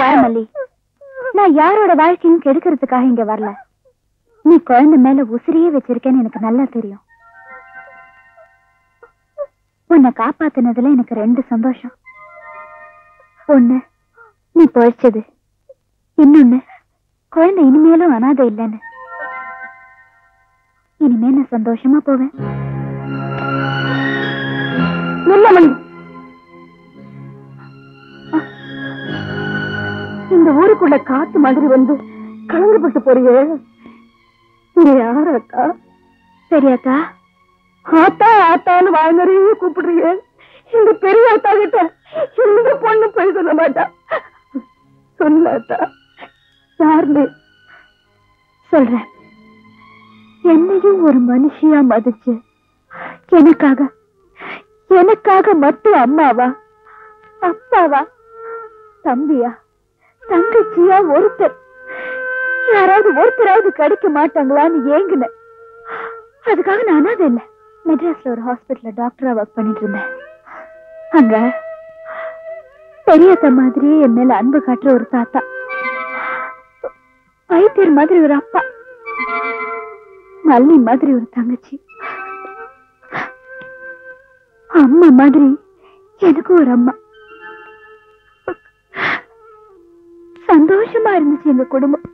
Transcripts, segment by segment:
பாரு மல்லி, நான் யாரோட வாழ்க்கையும் கெடுக்கிறதுக்காக இங்க வரல. நீ குழந்தை மேல உசிரியே வச்சிருக்கேன்னு எனக்கு நல்லா தெரியும். உன்னை காப்பாத்தினதுல எனக்கு 2 சந்தோஷம். ஒண்ணு நீ பொழைச்சது, இன்னொன்னு குழந்தை இனிமேலும் அனாதை இல்லைன்னு. இனிமே நான் சந்தோஷமா போவேன். இந்த ஊருக்குள்ள காத்து மாதிரி வந்து கலங்கப்பட்டு போறியே. நீ யார் அக்கா? சரியாக்கா? ஆத்தா ஆத்தான்னு வாய் நிறைய கூப்பிடுறிய. இந்த பெரிய ஆத்தா கிட்ட எந்த பொண்ணு போய் சொல்ல மாட்டா. சொல்லாத்தா யாருன்னு சொல்றேன். என்னையும் ஒரு மனுஷியா மதிச்சு எனக்காக மட்டும் அம்மாவா, அப்பாவா, தம்பியா, தங்கச்சியா ஒருத்தராவது கிடைக்க மாட்டாங்களான்னு ஏங்குன. அதுக்காக நான் அனாதை இல்லை. மெட்ராஸ்ல ஒரு ஹாஸ்பிட்டல்ல டாக்டரா ஒர்க் பண்ணிட்டு இருந்தேன். அங்க பெரியத்த மாதிரியே என் மேல அன்பு காட்டுற ஒரு தாத்தா, வைத்தியர் மாதிரி ஒரு அப்பா, மல்லி மாதிரி ஒரு தங்கச்சி, அம்மா மாதிரி எனக்கு ஒரு அம்மா. சந்தோஷமா இருந்துச்சு எங்க குடும்பம்.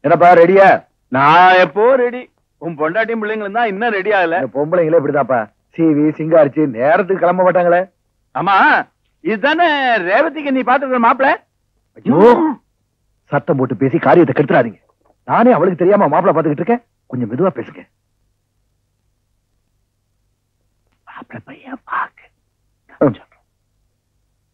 என்னப்பா ரெடியா? நான் எப்போ ரெடி. உன் பொண்டாட்டியும் பிள்ளைங்களும் தான் இன்னும் ரெடி ஆகல. பொம்பளைங்களே இப்படிதான்ப்பா, சீவி சிங்காரிச்சு நேரத்துக்கு கிளம்ப மாட்டாங்களே. ஆமா, இதுதானே ரேவதிக்கு நீ பாத்துக்கிற மாப்பிள? ஐயோ, சத்தம் போட்டு பேசி காரியத்தை கெடுத்துறாதீங்க. நானே அவளுக்கு தெரியாம மாப்பிள பாத்துக்கிட்டு இருக்கேன். கொஞ்சம் மெதுவா பேசுங்க. மாப்பிள பையன் பாக்க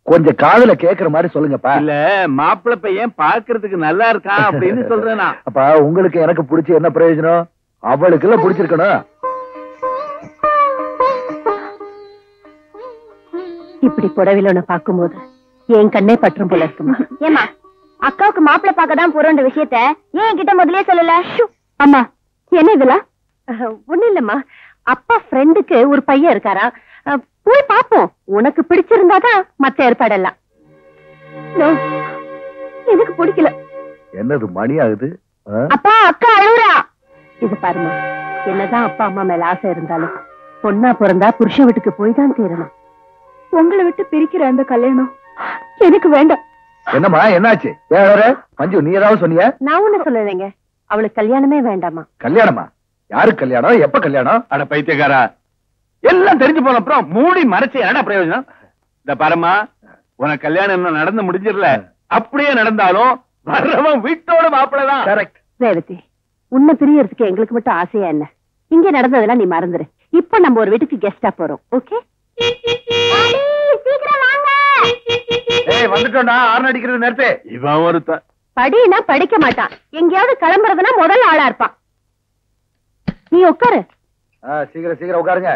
கொஞ்சம் காதுல கேக்குற மாதிரி சொல்லுங்கப்பா. இல்ல, மாப்பிள பையன் பாக்குறதுக்கு நல்லா இருக்கான் அப்படின்னு சொல்றேன். அப்பா, உங்களுக்கு எனக்கு பிடிச்ச என்ன பிரயோஜனம்? அவளுக்கு எல்லாம் பிடிச்சிருக்கணும். இப்படி புடவையில உன்னை பார்க்கும்போது என் கண்ணே பற்றும் போல இருக்குமா? ஏமா, அக்காவுக்கு மாப்பிள்ள பார்க்கதான் போறோன்ற விஷயத்த ஏன் கிட்ட முதலே சொல்லல? அம்மா, என்ன இதெல்லாம்? ஒண்ணு இல்லம்மா, அப்பா ஃப்ரெண்டுக்கு ஒரு பையன் இருக்காரா, போய் பாப்போம். உனக்கு பிடிச்சிருந்தாதான் மத்த ஏற்பாடெல்லாம். எனக்கு பிடிக்கல. என்னது மணி ஆகுது? அப்பா, அக்கா அழுறா. இது பாருமா, என்னதான் அப்பா அம்மா மேல ஆசை இருந்தாலும் பொண்ணா பிறந்தா புருஷ வீட்டுக்கு போய் தான் தீரணும். உங்களை விட்டு பிரிக்கிற அந்த கல்யாணம் எனக்கு வேண்டாம். என்னம்மா, என்னாச்சு? மஞ்சு, நீ ஏதாவது சொன்னியா? நான் ஒண்ணு சொல்லலைங்க, அவளுக்கு கல்யாணமே வேண்டாமா. கல்யாணமா? யாருக்கு கல்யாணம்? எப்ப கல்யாணம்? அட பைத்தியக்காரா, எல்லாம் தெரிஞ்சு போன அப்புறம் மூடி மறைச்சு என்ன பிரயோஜனம்? இந்த பாரம்மா, உனக்கு கல்யாணம் என்ன நடந்து முடிஞ்சிடல. அப்படியே நடந்தாலும் வர்றவன் வீட்டோட மாப்பிள்ளதான். கரெக்ட். ரேவதி, உன்னை பிரியறதுக்கு எங்களுக்கு மட்டும் ஆசையா என்ன? இங்க நடந்ததெல்லாம் நீ மறந்துரு. இப்ப நம்ம ஒரு வீட்டுக்கு கெஸ்டா போறோம். ஓகே? வந்துட்டோம்டா. ஆர்ன் அடிக்கிறது நேரத்தே. இவன் ஒருத்தன் படினா படிக்க மாட்டான், எங்கேயாவது கிளம்புறதுன்னா முதல் ஆளா இருப்பான். நீ உட்காரு. சீக்கிரம் சீக்கிரம் உட்காருங்க.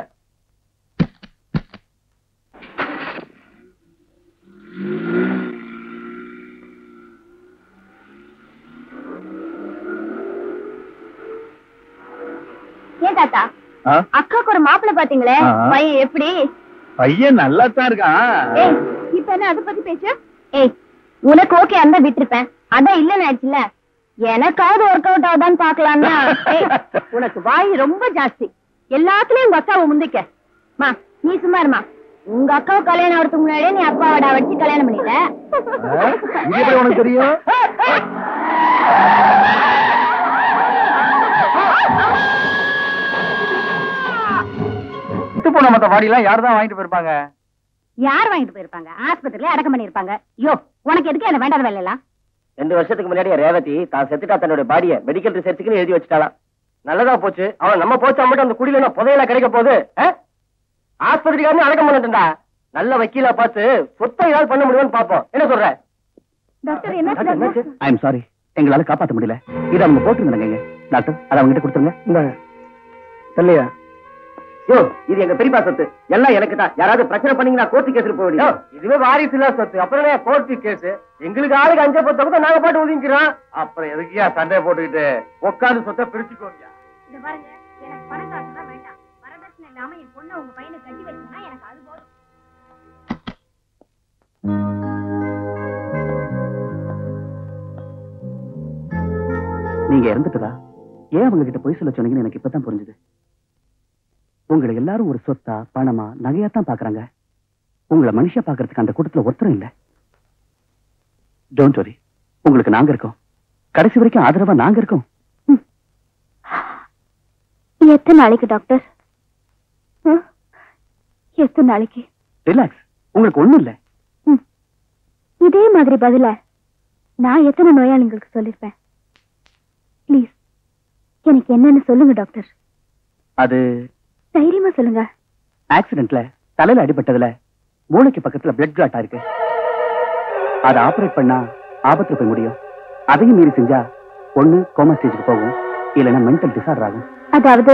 ஏன் தாத்தா, அக்காவுக்கு ஒரு மாப்பிள்ள பாத்தீங்களே, பையன் எப்படி? பையன் நல்லா தான் இருக்கான். இப்ப என்ன அதை பத்தி பேச? உனக்கு ஓகே அந்த விட்டுருப்பேன், அதான் இல்லன்னு ஆயிடுச்சுல. எனக்காவது ஒர்க் அவுட் ஆகுதான்னு பாக்கலாம்னா. உனக்கு வாய் ரொம்ப ஜாஸ்தி. எல்லாத்துலயும் உங்க அக்காவை முந்திக்க. மா, நீ சும்மா இருமா. உங்க அக்காவை கல்யாணம் ஆகிறதுக்கு முன்னாடியே நீ அப்பாவோட வச்சு கல்யாணம் பண்ணிட்ட. இது எப்படி உனக்கு தெரியும்? போன மத்த வாடிலாம் யாருதான் வாங்கிட்டு போயிருப்பாங்க? யார் வாங்கிட்டு போயிருப்பாங்க? ஆஸ்பத்திரியில அடக்கம் பண்ணிருப்பாங்க. யோ, உனக்கு எதுக்கு என்ன வேண்டாத வேலை எல்லாம்? 2 வருஷத்துக்கு முன்னாடி ரேவதி தான் செத்துட்டா தன்னோட பாடிய மெடிக்கல் ரிசர்ச்சுக்கு எழுதி வச்சுட்டாலாம். நல்லதா போச்சு. அவன் நம்ம போச்சா மட்டும் அந்த குடியில புதையெல்லாம் கிடைக்க போகுது. ஆஸ்பத்திரிக்காரனே அடக்கம் பண்ணிட்டுண்டா. நல்ல வக்கீலா பார்த்து சொத்தை ஏதாவது பண்ண முடியும்னு பாப்போம். என்ன சொல்ற டாக்டர்? என்ன? ஐ எம் சாரி, எங்களால காப்பாற்ற முடியல. இதை அவங்க போட்டுருந்தாங்க டாக்டர். அதை அவங்க கிட்ட கொடுத்துருங்க. இல்லையா? யோ, இது எங்க பெரியப்பா சொத்து. எல்லாம் எனக்கு தான். யாராவது பிரச்சனை பண்ணீங்கன்னா கோர்ட்டு கேஸ் போக முடியும். இதுவே வாரிசு இல்ல சொத்து. அப்புறம் கோர்ட்டு கேஸ். எங்களுக்கு ஆளுக்கு 5 பத்து நாங்க பாட்டு ஒதுங்கிறோம். அப்புறம் எதுக்கியா சண்டை போட்டுக்கிட்டு உட்காந்து சொத்தை பிரிச்சுக்கோங்க. பாருங்க, எனக்கு பணம் காசு தான் வேண்டாம். வரதட்சணை இல்லாம என் பொண்ணை உங்க பையனை கட்டி வச்சா எனக்கு அது போதும். நீங்க இறந்துட்டதா ஏன் அவங்க கிட்ட போய் சொல்ல சொன்னீங்கன்னு எனக்கு இப்பதான் புரிஞ்சுது. உங்களை எல்லாரும் ஒரு சொத்தா பணமா நகையாத்தான் பாக்குறாங்க. உங்களை மனுஷா பாக்குறதுக்கு அந்த கூட்டத்துல ஒருத்தரும் இல்ல. டோன்ட் வரி, உங்களுக்கு நாங்க இருக்கோம். கடைசி வரைக்கும் ஆதரவா நாங்க இருக்கோம். எத்தனை நாளைக்கு டாக்டர்? எத்தனை நாளைக்கு? ரிலாக்ஸ், உங்களுக்கு ஒண்ணும் இல்ல. இதே மாதிரி பதில நான் எத்தனை நோயாளிங்களுக்கு சொல்லிருப்பேன். ப்ளீஸ் எனக்கு என்னன்னு சொல்லுங்க டாக்டர். அது தைரியமா சொல்லுங்க. ஆக்சிடென்ட்ல தலையில அடிபட்டதுல மூளைக்கு பக்கத்துல பிளட் கிளாட் இருக்கு. அதை ஆபரேட் பண்ணா ஆபத்துல போய் முடியும். அதையும் மீறி செஞ்சா ஒண்ணு கோமா ஸ்டேஜுக்கு போகும், இல்லைன்னா மென்டல் டிசார்டர் ஆகும். அதாவது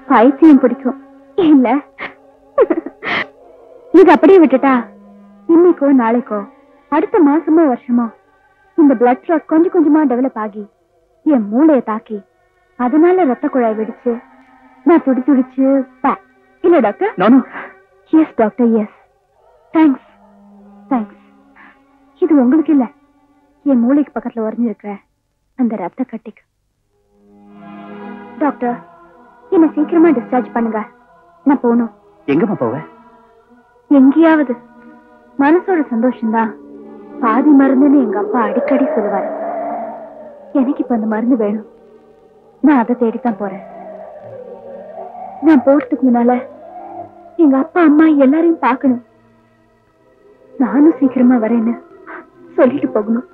பைத்தியம் பிடிக்கும் இல்ல? இது அப்படியே விட்டுட்டா இன்னைக்கோ நாளைக்கோ அடுத்த மாசமோ வருஷமோ இந்த பிளட் கிளாட் கொஞ்சம் கொஞ்சமா டெவலப் ஆகி என் மூளையை தாக்கி அதனால ரத்த குழாய் வெடிச்சு நான் துடிச்சு இல்ல doctor? Yes doctor, yes. Thanks thanks. இது உங்களுக்கு இல்ல, என் மூளைக்கு பக்கத்துல உறைஞ்சிருக்கிற அந்த ரத்த கட்டிக்கு. டாக்டர் என்ன சீக்கிரமா டிஸ்சார்ஜ் பண்ணுங்க, நான் போகணும். எங்கம்மா போவ? எங்கேயாவது. மனசோட சந்தோஷம்தான் பாதி மருந்துன்னு எங்க அப்பா அடிக்கடி சொல்லுவாரு. எனக்கு இப்ப அந்த மருந்து வேணும். நான் அதை தேடித்தான் போறேன். நான் போறதுக்கு முன்னால எங்க அப்பா அம்மா எல்லாரையும் பார்க்கணும். நானும் சீக்கிரமா வரேன்னு சொல்லிட்டு போகணும்.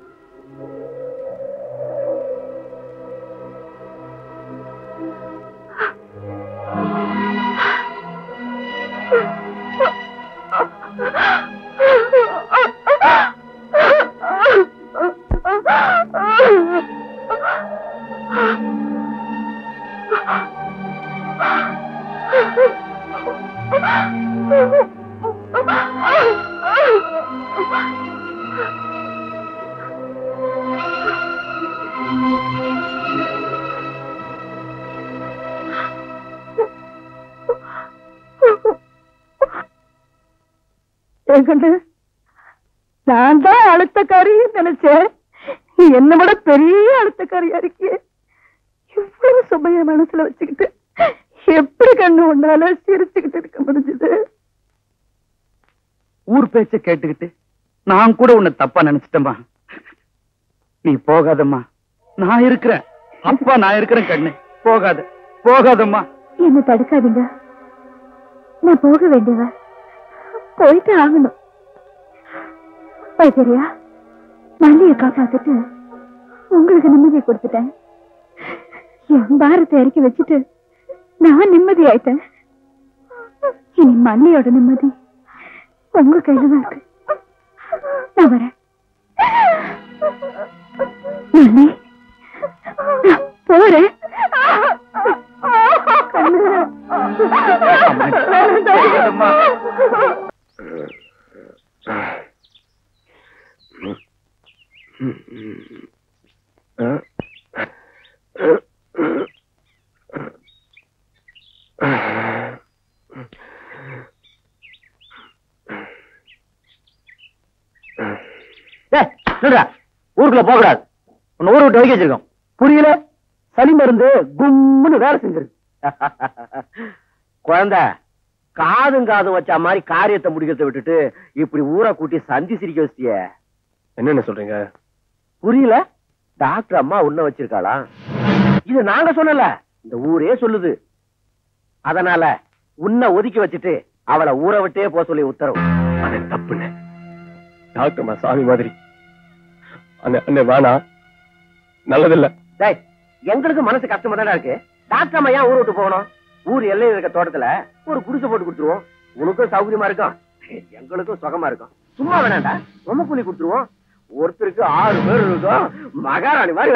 நான் தான் அழுத்தக்காரின்னு நினைச்சேன். என்ன விட பெரிய அழுத்தக்காரியா இருக்கே. இவ்வளவு சுமைய மனசுல வச்சுக்கிட்டு எப்படி கண்ணு ஒன்னால சிரிச்சுக்கிட்டு இருக்க முடிஞ்சது? ஊர் பேச்ச கேட்டுக்கிட்டு நான் கூட உன்னை தப்பா நினைச்சிட்டேம்மா. நீ போகாதம்மா, நான் இருக்கிறேன். அப்பா நான் இருக்கிறேன். கண்ணு போகாத, போகாதம்மா. என்ன தடுக்காதீங்க, நான் போக வேண்டியவ. போயிட்டு ஆகணும். வைத்தியா, மல்லிய காப்பாத்துட்டு உங்களுக்கு நிம்மதியை கொடுத்துட்டேன். என் பாரத்தை இறக்கி வச்சுட்டு நான் நிம்மதி ஆயிட்டேன். இனி மல்லியோட நிம்மதி உங்க கையில தான் இருக்கு. நான் வரேன். மல்லி, போறேன். ஊருக்குள்ள போக கூடாது. உன்னை ஊரை விட்டு வைக்க வச்சிருக்கோம். புரியல? சளி மருந்து கும்முன்னு வேலை செஞ்சிருக்கு. குழந்தை காதும் வச்ச மாதிரி காரியத்தை முடிக்கிறத விட்டுட்டு இப்படி ஊரை கூட்டி சந்தி சிரிக்க வச்சிய. என்னென்ன சொல்றீங்க? புரியல? டாக்டர் அம்மா உன்ன வச்சிருக்காளா? இது நாங்க சொல்லல, இந்த ஊரே சொல்லுது. அதனால உன்னை ஒதுக்கி வச்சுட்டு அவளை ஊரை விட்டே போக சொல்லி உத்தரவு. அது தப்புன்னு. டாக்டர் அம்மா சாமி மாதிரி. அண்ணே வேணா, நல்லதில்ல. எங்களுக்கு மனசு கஷ்டமா தானே இருக்கு. டாக்டர் அம்மா ஏன் ஊரை விட்டு போகணும்? ஊர் எல்லையில் இருக்க தோட்டத்துல ஒரு குடிசை போட்டு கொடுத்துருவோம். உனக்கும் சௌகரியமா இருக்கும், எங்களுக்கும் சுகமா இருக்கும். சும்மா வேணாண்டா, ரொம்ப கூலி கொடுத்துருவோம். ஒருத்தருக்கு 6 பேர் இருக்கும். மகாராணி மாதிரி.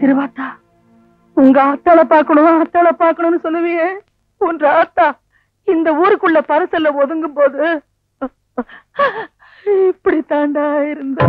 திருவாத்தா, உங்க ஆத்தாள பாக்கணும்னு சொல்லுவியே. உன்ற ஆத்தா இந்த ஊருக்குள்ள பரிசல்ல ஒதுங்கும் போது இப்படி தாண்டா இருந்தா.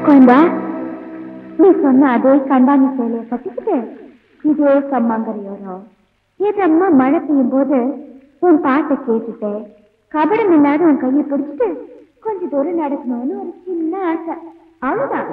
கோயம்பா, நீ சொன்ன அதே கண்டாங்கி சேலைய கட்டிக்கிட்டு இதே கம்மாங்கரையோரம் ஏதம்மா மழை பெய்யும் போது உன் பாட்டை கேட்டுட்டு கபடம் இல்லாத உன் கையை பிடிச்சிட்டு கொஞ்ச தூரம் நடக்கணும்னு ஒரு சின்ன ஆசை. அவ்வளவுதான்.